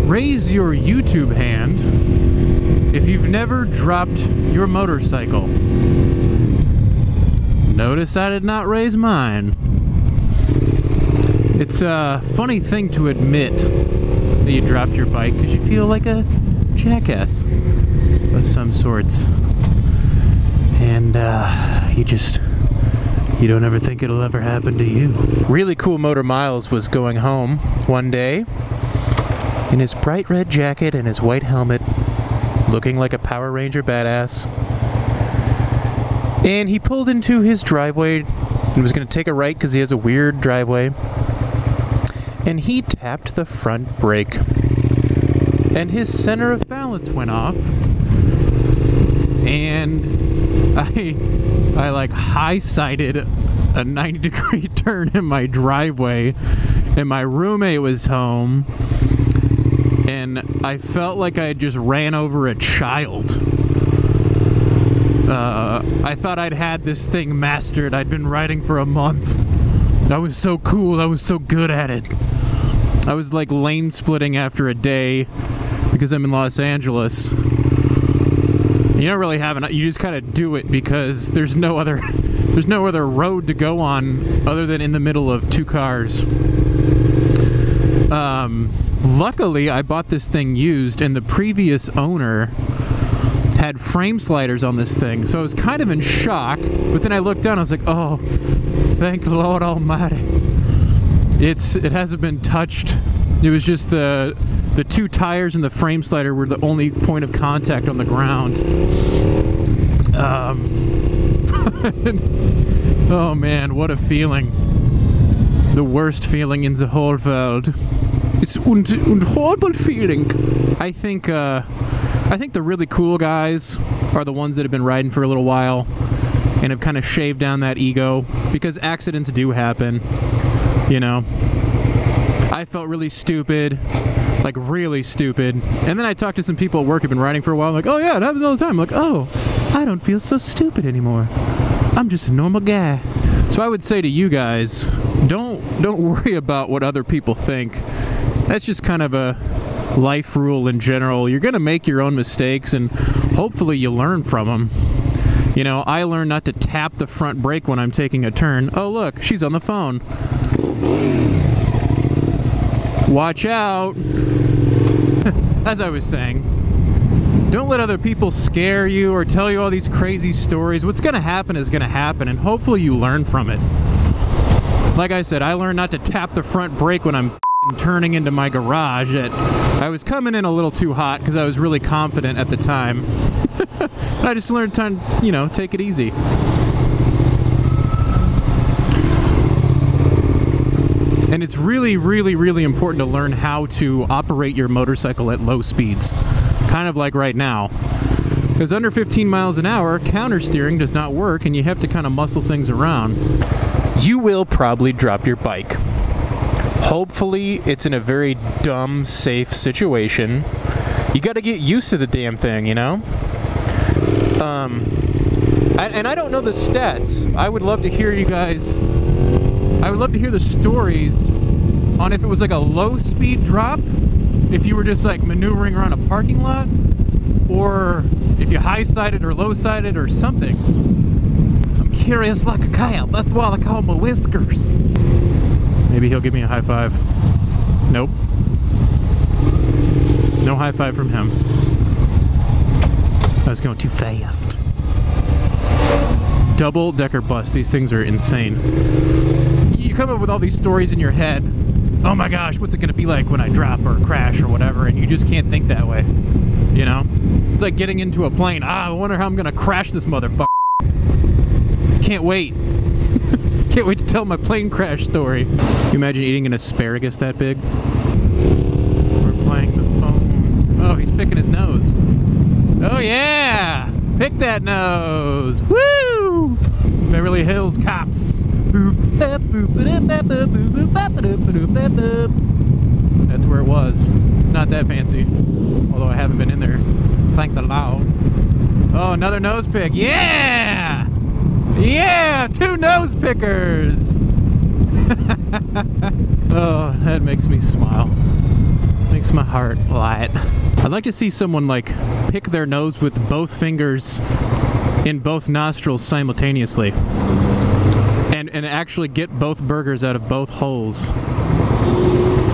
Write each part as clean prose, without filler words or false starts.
Raise your YouTube hand if you've never dropped your motorcycle. Notice I did not raise mine. It's a funny thing to admit that you dropped your bike because you feel like a jackass of some sorts. And you don't ever think it'll ever happen to you. Really Cool Motor Miles was going home one day in his bright red jacket and his white helmet, looking like a Power Ranger badass. And he pulled into his driveway and was going to take a right because he has a weird driveway. And he tapped the front brake. And his center of balance went off. And I like high-sided a 90-degree turn in my driveway. And my roommate was home. And I felt like I had just ran over a child. I thought I'd had this thing mastered. I'd been riding for a month. I was so cool. I was so good at it. I was like lane splitting after a day because I'm in Los Angeles. You don't really have you just kind of do it because there's no other road to go on other than in the middle of two cars. Luckily, I bought this thing used, and the previous owner had frame sliders on this thing, so I was kind of in shock, but then I looked down, I was like, oh, thank the Lord Almighty. It hasn't been touched. It was just the two tires and the frame slider were the only point of contact on the ground. Oh man, what a feeling. The worst feeling in the whole world. It's a horrible feeling. I think the really cool guys are the ones that have been riding for a little while and have kind of shaved down that ego, because accidents do happen, you know. I felt really stupid, like really stupid, and then I talked to some people at work who've been riding for a while, like, oh yeah, it happens all the time. I'm like, oh, I don't feel so stupid anymore. I'm just a normal guy. So I would say to you guys, don't worry about what other people think. That's just kind of a life rule in general. You're gonna make your own mistakes, and hopefully you learn from them. You know, I learned not to tap the front brake when I'm taking a turn. Oh look, she's on the phone. Watch out. As I was saying, don't let other people scare you or tell you all these crazy stories. What's gonna happen is gonna happen, and hopefully you learn from it. Like I said, I learned not to tap the front brake when I'm turning into my garage. I was coming in a little too hot because I was really confident at the time. I just learned to, you know, take it easy. And it's really, really, really important to learn how to operate your motorcycle at low speeds. Kind of like right now. Because under 15 miles an hour, counter steering does not work, and you have to kind of muscle things around. You will probably drop your bike. Hopefully, it's in a very dumb, safe situation. You gotta get used to the damn thing, you know? And I don't know the stats. I would love to hear you guys... I would love to hear the stories on if it was like a low-speed drop, if you were just like maneuvering around a parking lot, or if you high-sided or low-sided or something. I'm curious like a cat. That's why I call my whiskers. Maybe he'll give me a high five. Nope. No high five from him. I was going too fast. Double-decker bus. These things are insane. You come up with all these stories in your head. Oh my gosh, what's it going to be like when I drop or crash or whatever, and you just can't think that way. You know? It's like getting into a plane. I wonder how I'm going to crash this motherfucker. Can't wait. Can't wait to tell my plane crash story. Can you imagine eating an asparagus that big? We're playing the phone. Oh, he's picking his nose. Oh yeah! Pick that nose! Woo! Beverly Hills Cops. That's where it was. It's not that fancy. Although I haven't been in there. Thank the Lord. Oh, another nose pick. Yeah! Yeah! 2 nose pickers! Oh, that makes me smile. Makes my heart light. I'd like to see someone like pick their nose with both fingers in both nostrils simultaneously. And actually get both burgers out of both holes.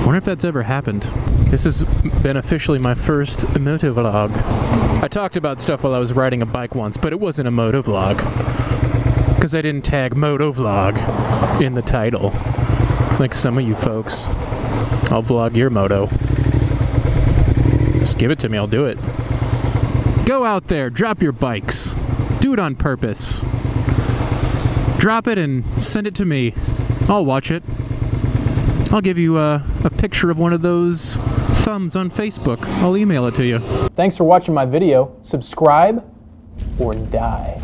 Wonder if that's ever happened. This has been officially my first motovlog. I talked about stuff while I was riding a bike once, but it wasn't a motovlog. Because I didn't tag motovlog in the title. Like some of you folks. I'll vlog your moto. Just give it to me, I'll do it. Go out there, drop your bikes. Do it on purpose. Drop it and send it to me. I'll watch it. I'll give you a picture of one of those thumbs on Facebook. I'll email it to you. Thanks for watching my video. Subscribe or die.